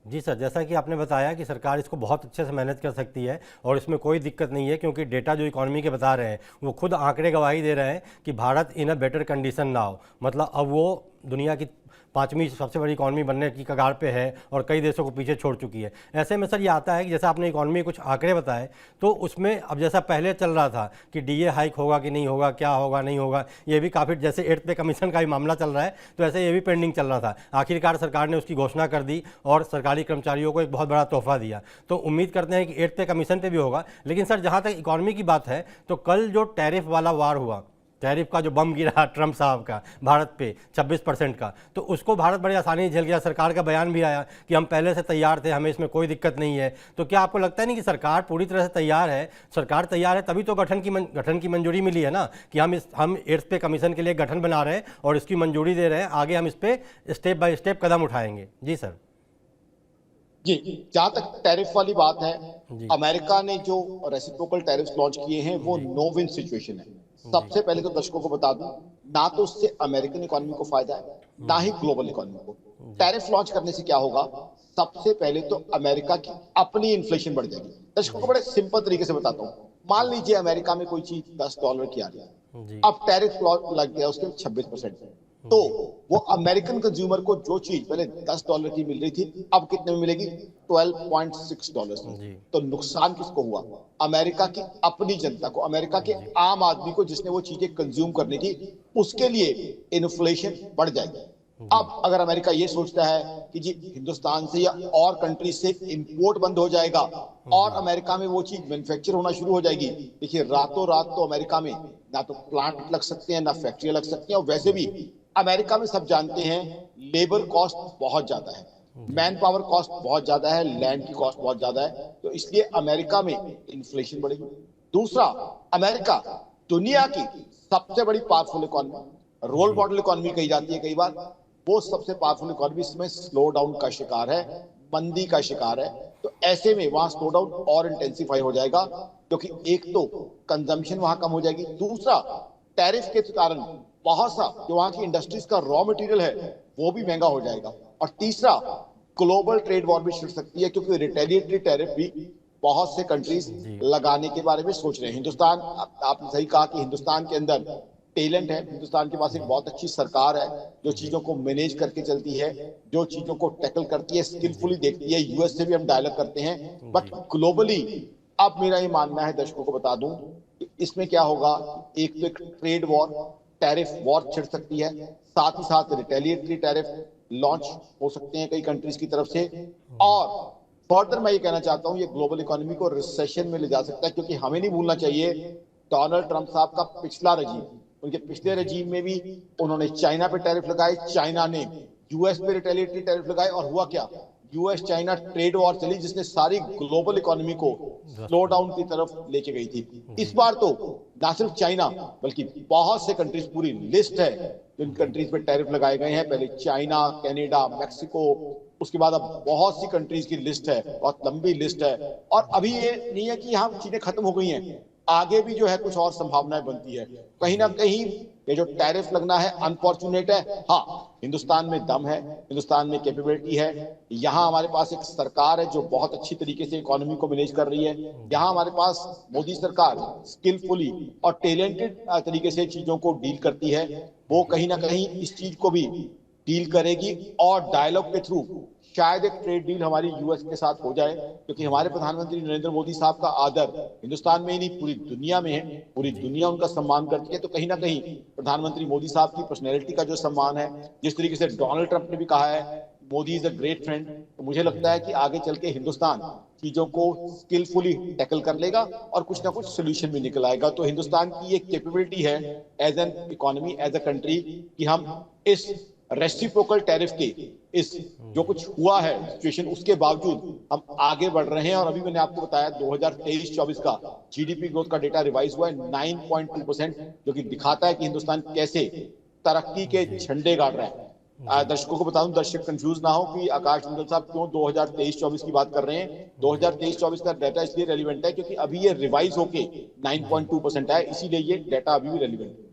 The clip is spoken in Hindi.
जी सर, जैसा कि आपने बताया कि सरकार इसको बहुत अच्छे से मैनेज कर सकती है और इसमें कोई दिक्कत नहीं है, क्योंकि डेटा जो इकॉनमी के बता रहे हैं वो खुद आंकड़े गवाही दे रहे हैं कि भारत इन अ बेटर कंडीशन नाउ, मतलब अब वो दुनिया की 5वीं सबसे बड़ी इकॉनमी बनने की कगार पे है और कई देशों को पीछे छोड़ चुकी है। ऐसे में सर ये आता है कि जैसा आपने इकॉनमी कुछ आंकड़े बताए, तो उसमें अब जैसा पहले चल रहा था कि डीए हाइक होगा कि नहीं होगा, क्या होगा नहीं होगा, ये भी काफ़ी, जैसे 8th पे कमीशन का भी मामला चल रहा है, तो ऐसे ये भी पेंडिंग चल रहा था। आखिरकार सरकार ने उसकी घोषणा कर दी और सरकारी कर्मचारियों को एक बहुत बड़ा तोहफा दिया। तो उम्मीद करते हैं कि 8th पे कमीशन पे भी होगा। लेकिन सर जहाँ तक इकॉनमी की बात है, तो कल जो टैरिफ वाला वार हुआ, टैरिफ का जो बम गिरा ट्रंप साहब का भारत पे 26% का, तो उसको भारत बड़ी आसानी से झेल गया। सरकार का बयान भी आया कि हम पहले से तैयार थे, हमें इसमें कोई दिक्कत नहीं है। तो क्या आपको लगता है नहीं कि सरकार पूरी तरह से तैयार है? सरकार तैयार है तभी तो गठन की मंजूरी मिली है ना, कि हम 8th पे कमीशन के लिए गठन बना रहे हैं और इसकी मंजूरी दे रहे हैं। आगे हम इस पर स्टेप बाय स्टेप कदम उठाएंगे। जी सर। जी, जहां तक टैरिफ वाली बात है, जी अमेरिका ने जो रेसिप्रोकल टैरिफ लॉन्च किए हैं वो जी नो विन सिचुएशन है। जी सबसे पहले तो दर्शकों को बता दूं, ना तो उससे अमेरिकन इकोनॉमी को फायदा है, ना ही ग्लोबल इकोनॉमी को। जी टैरिफ लॉन्च करने से क्या होगा? सबसे पहले तो अमेरिका की अपनी इन्फ्लेशन बढ़ जाएगी। दर्शकों को जी बड़े सिंपल तरीके से बताता हूँ। मान लीजिए अमेरिका में कोई चीज $10 की आ रही है, जी अब टैरिफ लग गया उसके 26%। तो जी वो अमेरिकन कंज्यूमर को जो चीज पहले $10 की मिल रही थी, अब कितने में मिलेगी? $12.6 में। जी तो नुकसान किसको हुआ? अमेरिका की अपनी जनता को, अमेरिका के जी आम आदमी को, जिसने वो चीजें कंज्यूम करनी थी, उसके लिए इन्फ्लेशन बढ़ जाएगी। जी अब अगर अमेरिका ये सोचता है कि जी हिंदुस्तान से या और कंट्री से इंपोर्ट बंद हो जाएगा और जी अमेरिका में वो चीज मैन्युफैक्चर होना शुरू हो जाएगी, देखिए रातों रात तो अमेरिका में ना तो प्लांट लग सकते हैं, ना फैक्ट्रियां लग सकती हैं। और वैसे भी अमेरिका में सब जानते हैं लेबर कॉस्ट बहुत ज्यादा है, जी मैन पावर कॉस्ट बहुत ज्यादा है, लैंड की कॉस्ट बहुत ज्यादा है। तो इसलिए अमेरिका में इन्फ्लेशन बढ़ेगी। दूसरा, अमेरिका दुनिया की सबसे बड़ी पावरफुल इकोनॉमी, रोल जी मॉडल इकोनॉमी कही जाती है कई बार, वो सबसे पावरफुल इकोनॉमी इसमें स्लो डाउन का शिकार है, मंदी का शिकार है। तो ऐसे में वहां स्लो डाउन और इंटेंसिफाई हो जाएगा, क्योंकि एक तो कंजम्पशन वहां कम हो जाएगी, दूसरा टैरिफ के कारण बहुत सा जो वहां की इंडस्ट्रीज का रॉ मटेरियल है वो भी महंगा हो जाएगा, और तीसरा ग्लोबल ट्रेड वॉर भी छिड़ सकती है, क्योंकि रिटेलिएटरी टैरिफ भी बहुत से कंट्रीज जी लगाने के बारे में सोच रहे हैं। हिंदुस्तान, आपने सही कहा कि हिंदुस्तान के अंदर टैलेंट है, हिंदुस्तान के पास एक बहुत अच्छी सरकार है जो जी चीजों को मैनेज करके चलती है, जो चीजों को टैकल करती है, जी स्किलफुली देखती है। यूएस से भी हम डायलॉग करते हैं, बट जी ग्लोबली अब मेरा ये मानना है, दर्शकों को बता दूं, कि इसमें क्या होगा? एक तो एक ट्रेड वॉर, टैरिफ वॉर छिड़ सकती है, साथ ही साथ रिटेलिएटरी टैरिफ लॉन्च हो सकते हैं कई कंट्रीज की तरफ से। जी और फर्दर मैं ये कहना चाहता हूं, ये ग्लोबल इकोनॉमी को रिसेशन में ले जा सकता है, क्योंकि हमें नहीं भूलना चाहिए डोनाल्ड ट्रंप साहब का पिछला रजीम, उनके पिछले जी रजीम में भी उन्होंने चाइना पे टैरिफ लगाए, चाइना ने यूएस पे रिटेलिएटरी टैरिफ लगाए, और हुआ क्या? यूएस चाइना ट्रेड वॉर चली, जिसने सारी ग्लोबल इकोनॉमी को ध्वस्त स्लो कर डाउन की तरफ लेके गई थी। इस जी बार तो ना सिर्फ चाइना बल्कि बहुत से कंट्रीज, पूरी लिस्ट है जिन जी कंट्रीज पे टैरिफ लगाए गए हैं। पहले चाइना, कनाडा, मैक्सिको, उसके बाद अब बहुत सी कंट्रीज की लिस्ट है, बहुत लंबी लिस्ट है। और अभी ये नहीं है कि यहाँ चीजें खत्म हो गई हैं, आगे भी जो है कुछ और संभावनाएं बनती है। कहीं ना जी कहीं ये जो टैरिफ लगना है अनफॉर्चुनेट है। हाँ, हिंदुस्तान में दम है, हिंदुस्तान में कैपेबिलिटी है, यहाँ हमारे पास एक सरकार है जो बहुत अच्छी तरीके से इकोनॉमी को मैनेज कर रही है। यहाँ हमारे पास मोदी सरकार स्किलफुली और टैलेंटेड तरीके से चीजों को डील करती है। वो जी कहीं ना कहीं इस चीज को भी डील करेगी, और डायलॉग के थ्रू शायद एक ट्रेड डील हमारी यूएस के साथ हो जाए, क्योंकि जी हमारे प्रधानमंत्री नरेंद्र मोदी साहब का आदर हिंदुस्तान में ही नहीं पूरी दुनिया में है, पूरी जी दुनिया उनका सम्मान करती है। तो कहीं ना कहीं प्रधानमंत्री मोदी साहब की पर्सनैलिटी का जो सम्मान है, जिस तरीके से डोनाल्ड ट्रंप ने भी कहा है Modi is a great friend, तो मुझे लगता है जी कि आगे चल के हिंदुस्तान चीजों को स्किलफुली टैकल कर लेगा और कुछ ना कुछ जी सोल्यूशन भी निकल आएगा। तो हिंदुस्तान की एक कैपेबिलिटी है as an economy, as a country, कि हम इस रेसिप्रोकल टैरिफ के इस जो जी कुछ हुआ है सिचुएशन, उसके बावजूद हम आगे बढ़ रहे हैं। और अभी मैंने आपको बताया 2023-24 का जीडीपी ग्रोथ का डेटा रिवाइज हुआ है 9.2%, जो कि दिखाता है कि हिंदुस्तान कैसे तरक्की के जी झंडे गाड़ रहा है। जी दर्शकों को बता दूं, दर्शक कंफ्यूज ना हो कि आकाश मंडल साहब क्यों 2023-24 की बात कर रहे हैं। जी 2023-24 का डाटा इसलिए रेलिवेंट है क्योंकि अभी ये रिवाइज होके जी 9.2% है, इसीलिए ये डाटा अभी भी रेलिवेंट है।